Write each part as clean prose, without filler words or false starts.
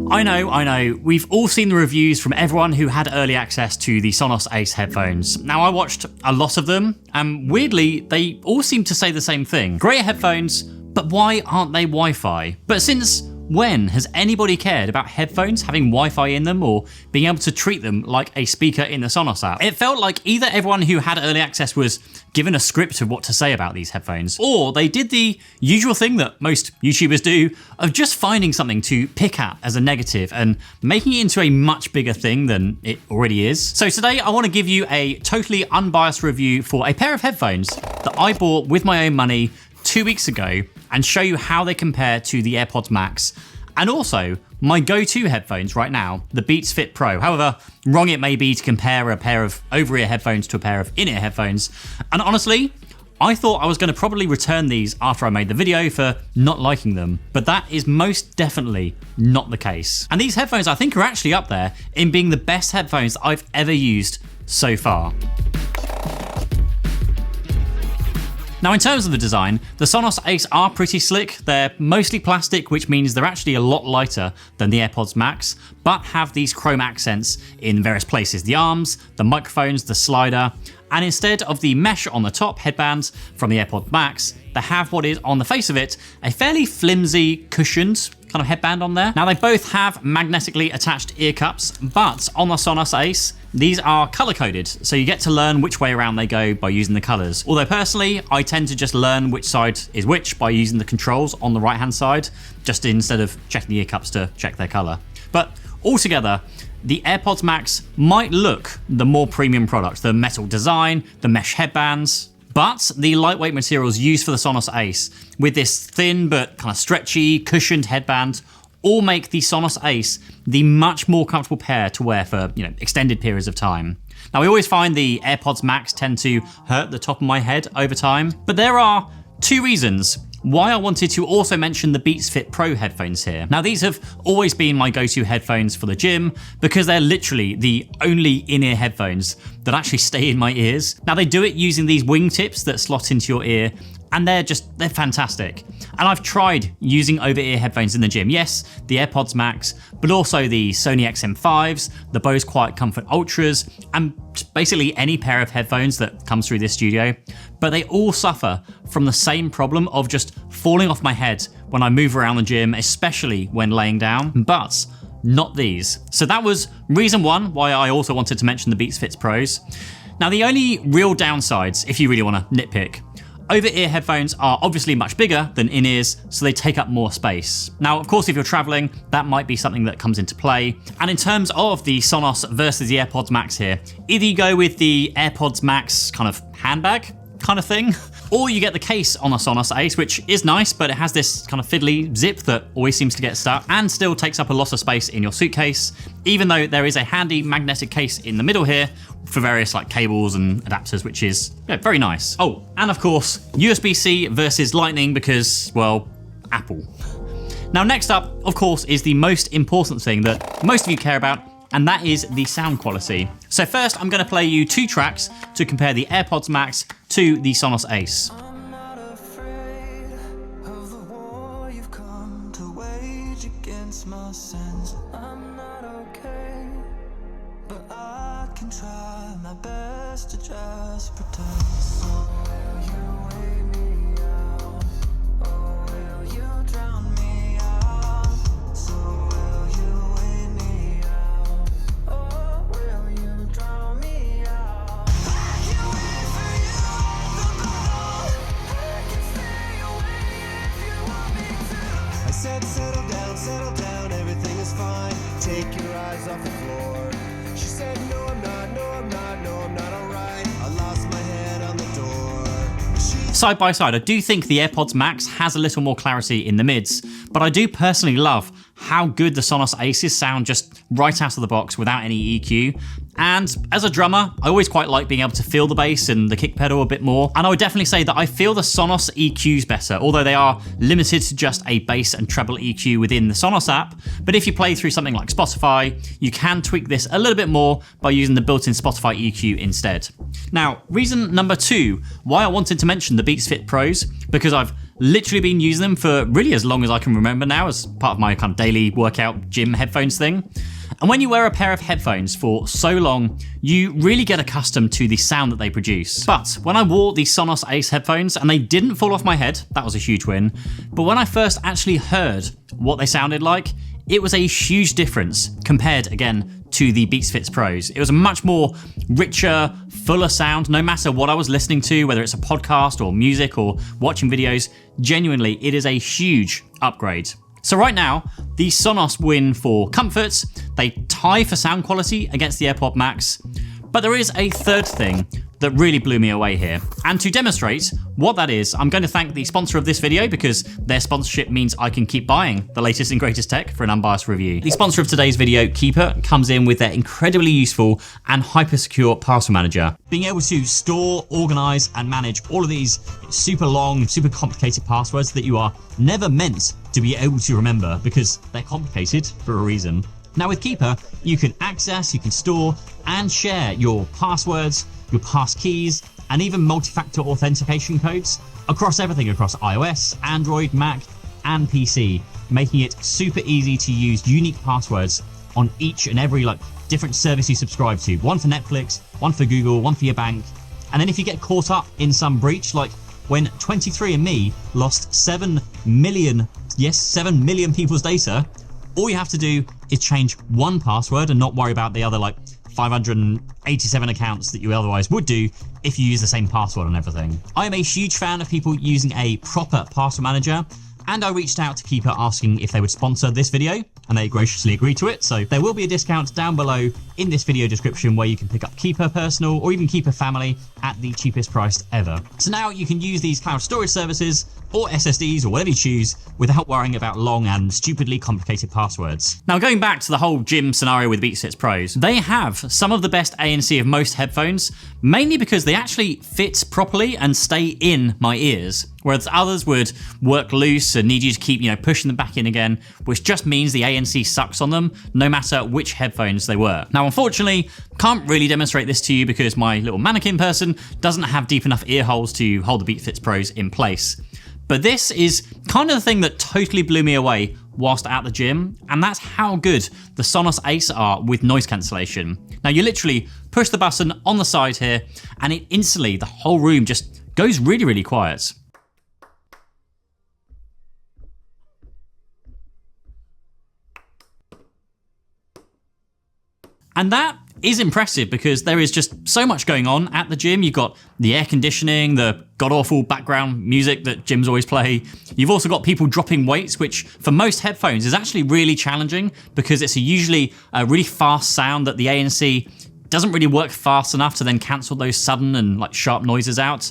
I know, we've all seen the reviews from everyone who had early access to the Sonos Ace headphones. Now, I watched a lot of them, and weirdly, they all seem to say the same thing. Great headphones, but why aren't they Wi-Fi? But since when has anybody cared about headphones having Wi-Fi in them or being able to treat them like a speaker in the Sonos app? It felt like either everyone who had early access was given a script of what to say about these headphones, or they did the usual thing that most YouTubers do of just finding something to pick at as a negative and making it into a much bigger thing than it already is. So today I want to give you a totally unbiased review for a pair of headphones that I bought with my own money 2 weeks ago and show you how they compare to the AirPods Max, and also my go-to headphones right now, the Beats Fit Pro. However wrong it may be to compare a pair of over-ear headphones to a pair of in-ear headphones. And honestly, I thought I was going to probably return these after I made the video for not liking them, but that is most definitely not the case. And these headphones I think are actually up there in being the best headphones I've ever used so far. Now, in terms of the design, the Sonos Ace are pretty slick. They're mostly plastic, which means they're actually a lot lighter than the AirPods Max, but have these chrome accents in various places. The arms, the microphones, the slider, and instead of the mesh on the top headbands from the AirPods Max, they have what is, on the face of it, a fairly flimsy, cushioned kind of headband on there. Now, they both have magnetically attached ear cups, but on the Sonos Ace, these are color-coded, so you get to learn which way around they go by using the colors. Although personally, I tend to just learn which side is which by using the controls on the right-hand side, just instead of checking the ear cups to check their color. But altogether, the AirPods Max might look the more premium product, the metal design, the mesh headbands, but the lightweight materials used for the Sonos Ace, with this thin but kind of stretchy, cushioned headband, all make the Sonos Ace the much more comfortable pair to wear for, extended periods of time. Now, I always find the AirPods Max tend to hurt the top of my head over time, but there are two reasons why I wanted to also mention the Beats Fit Pro headphones here. Now, these have always been my go-to headphones for the gym because they're literally the only in-ear headphones that actually stay in my ears. Now, they do it using these wingtips that slot into your ear, and they're fantastic. And I've tried using over-ear headphones in the gym. Yes, the AirPods Max, but also the Sony XM5s, the Bose Quiet Comfort Ultras, and basically any pair of headphones that comes through this studio. But they all suffer from the same problem of just falling off my head when I move around the gym, especially when laying down, but not these. So that was reason one why I also wanted to mention the Beats Fit Pros. Now, the only real downsides, if you really want to nitpick, over-ear headphones are obviously much bigger than in-ears, so they take up more space. Now, of course, if you're traveling, that might be something that comes into play. And in terms of the Sonos versus the AirPods Max here, either you go with the AirPods Max kind of handbag kind of thing, or you get the case on a Sonos Ace, which is nice, but it has this kind of fiddly zip that always seems to get stuck and still takes up a lot of space in your suitcase, even though there is a handy magnetic case in the middle here for various cables and adapters, which is very nice. Oh, and of course, USB-C versus Lightning because, well, Apple. Now, next up, of course, is the most important thing that most of you care about, and that is the sound quality. So first, I'm going to play you two tracks to compare the AirPods Max to the Sonos Ace. I'm not afraid of the war you've come to wage against my sins. I'm not okay, but I can try my best to just pretend. So will you wait me out, or will you drown me out? So will you wait me out, or will you drown me out? I can wait for you at the bottom. I can stay away if you want me to. I said settle down, everything is fine. Take your eyes off the floor. She said no I'm not alright. I lost my head on the door. Side by side, I do think the AirPods Max has a little more clarity in the mids, but I do personally love how good the Sonos Aces sound just right out of the box without any EQ. And as a drummer, I always quite like being able to feel the bass and the kick pedal a bit more. And I would definitely say that I feel the Sonos EQs better, although they are limited to just a bass and treble EQ within the Sonos app. But if you play through something like Spotify, you can tweak this a little bit more by using the built-in Spotify EQ instead. Now, reason number two why I wanted to mention the Beats Fit Pros, because I've literally been using them for really as long as I can remember now, as part of my kind of daily workout gym headphones thing. And when you wear a pair of headphones for so long, you really get accustomed to the sound that they produce. But when I wore the Sonos Ace headphones and they didn't fall off my head, that was a huge win. But when I first actually heard what they sounded like, it was a huge difference compared, again, to the Beats Fit Pros. It was a much more richer, fuller sound, no matter what I was listening to, whether it's a podcast or music or watching videos. Genuinely, it is a huge upgrade. So right now, the Sonos win for comfort. They tie for sound quality against the AirPods Max. But there is a third thing that really blew me away here. And to demonstrate what that is, I'm going to thank the sponsor of this video, because their sponsorship means I can keep buying the latest and greatest tech for an unbiased review. The sponsor of today's video, Keeper, comes in with their incredibly useful and hyper secure password manager. Being able to store, organize, and manage all of these super long, super complicated passwords that you are never meant to be able to remember because they're complicated for a reason. Now with Keeper, you can access, you can store, and share your passwords, your pass keys, and even multi-factor authentication codes across everything, across iOS, Android, Mac, and PC, making it super easy to use unique passwords on each and every different service you subscribe to. One for Netflix, one for Google, one for your bank. And then if you get caught up in some breach, like when 23andMe lost 7 million people's data, all you have to do is change one password and not worry about the other 587 accounts that you otherwise would do if you use the same password on everything. I am a huge fan of people using a proper password manager, and I reached out to Keeper asking if they would sponsor this video, and they graciously agreed to it. So there will be a discount down below in this video description where you can pick up Keeper Personal or even Keeper Family at the cheapest price ever. So now you can use these cloud storage services or SSDs or whatever you choose without worrying about long and stupidly complicated passwords. Now going back to the whole gym scenario with Beats Fit Pros, they have some of the best ANC of most headphones, mainly because they actually fit properly and stay in my ears, whereas others would work loose and need you to keep pushing them back in again, which just means the ANC sucks on them no matter which headphones they were. Now unfortunately, can't really demonstrate this to you because my little mannequin person doesn't have deep enough ear holes to hold the Beats Fit Pros in place. But this is kind of the thing that totally blew me away whilst at the gym, and that's how good the Sonos Ace are with noise cancellation. Now you literally push the button on the side here and it instantly, the whole room just goes really, really quiet. And that is impressive because there is just so much going on at the gym. You've got the air conditioning, the god-awful background music that gyms always play. You've also got people dropping weights, which for most headphones is actually really challenging because it's usually a really fast sound that the ANC doesn't really work fast enough to then cancel those sudden and sharp noises out.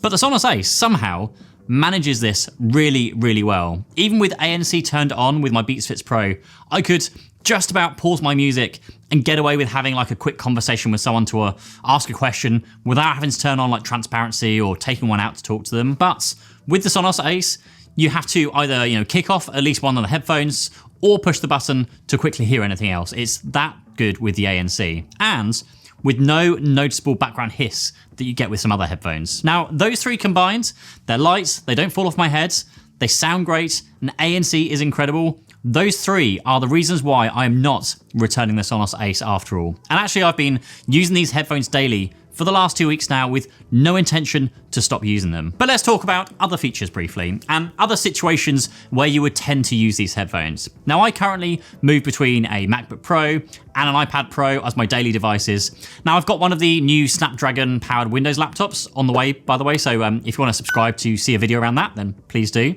But the Sonos Ace somehow manages this really, really well. Even with ANC turned on with my Beats Fit Pro, I could just about pause my music and get away with having a quick conversation with someone to ask a question without having to turn on transparency or taking one out to talk to them. But with the Sonos Ace, you have to either kick off at least one of the headphones or push the button to quickly hear anything else. It's that good with the ANC, and with no noticeable background hiss that you get with some other headphones. Now, those three combined, they're light, they don't fall off my head, they sound great, and ANC is incredible. Those three are the reasons why I am not returning the Sonos Ace after all. And actually, I've been using these headphones daily for the last 2 weeks now with no intention to stop using them. But let's talk about other features briefly and other situations where you would tend to use these headphones. Now, I currently move between a MacBook Pro and an iPad Pro as my daily devices. Now, I've got one of the new Snapdragon powered Windows laptops on the way, by the way, so if you want to subscribe to see a video around that, then please do.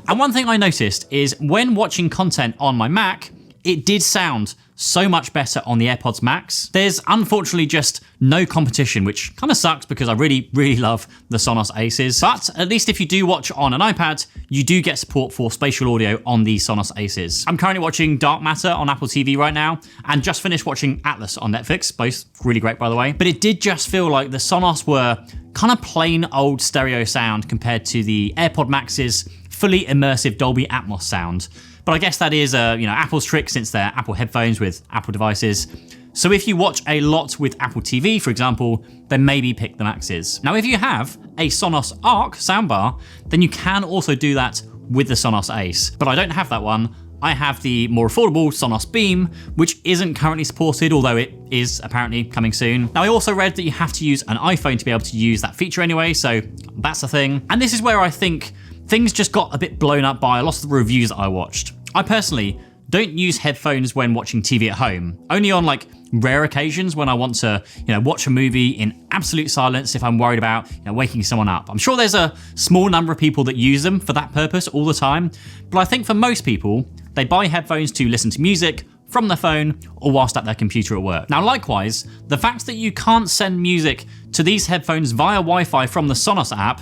And one thing I noticed is when watching content on my Mac, it did sound so much better on the AirPods Max. There's unfortunately just no competition, which kind of sucks because I really, really love the Sonos Aces. But at least if you do watch on an iPad, you do get support for spatial audio on the Sonos Aces. I'm currently watching Dark Matter on Apple TV right now and just finished watching Atlas on Netflix, both really great by the way. But it did just feel like the Sonos were kind of plain old stereo sound compared to the AirPod Max's fully immersive Dolby Atmos sound. But I guess that is Apple's trick since they're Apple headphones with Apple devices. So if you watch a lot with Apple TV, for example, then maybe pick the Maxes. Now, if you have a Sonos Arc soundbar, then you can also do that with the Sonos Ace. But I don't have that one. I have the more affordable Sonos Beam, which isn't currently supported, although it is apparently coming soon. Now, I also read that you have to use an iPhone to be able to use that feature anyway, so that's a thing. And this is where I think things just got a bit blown up by a lot of the reviews that I watched. I personally don't use headphones when watching TV at home, only on like rare occasions when I want to, watch a movie in absolute silence if I'm worried about, waking someone up. I'm sure there's a small number of people that use them for that purpose all the time, but I think for most people, they buy headphones to listen to music from their phone or whilst at their computer at work. Now, likewise, the fact that you can't send music to these headphones via Wi-Fi from the Sonos app,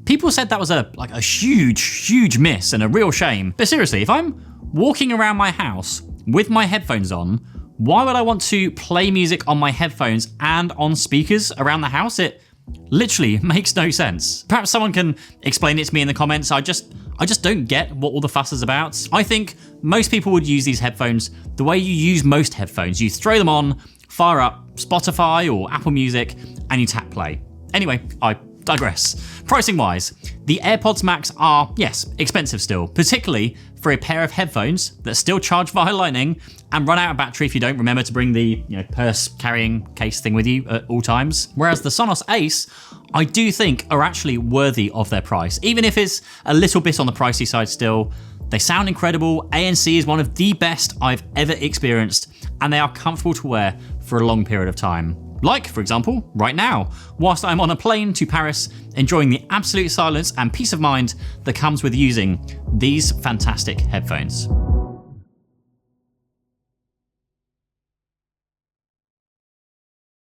people said that was a huge miss and a real shame. But seriously, if I'm walking around my house with my headphones on, why would I want to play music on my headphones and on speakers around the house? It literally makes no sense. Perhaps someone can explain it to me in the comments. I just don't get what all the fuss is about. I think most people would use these headphones the way you use most headphones. You throw them on, fire up Spotify or Apple Music, and you tap play. Anyway, I digress. Pricing wise, the AirPods Max are, yes, expensive still, particularly for a pair of headphones that still charge via Lightning and run out of battery if you don't remember to bring the purse carrying case thing with you at all times. Whereas the Sonos Ace, I do think are actually worthy of their price, even if it's a little bit on the pricey side still. They sound incredible. ANC is one of the best I've ever experienced, and they are comfortable to wear for a long period of time. Like, for example, right now, whilst I'm on a plane to Paris, enjoying the absolute silence and peace of mind that comes with using these fantastic headphones.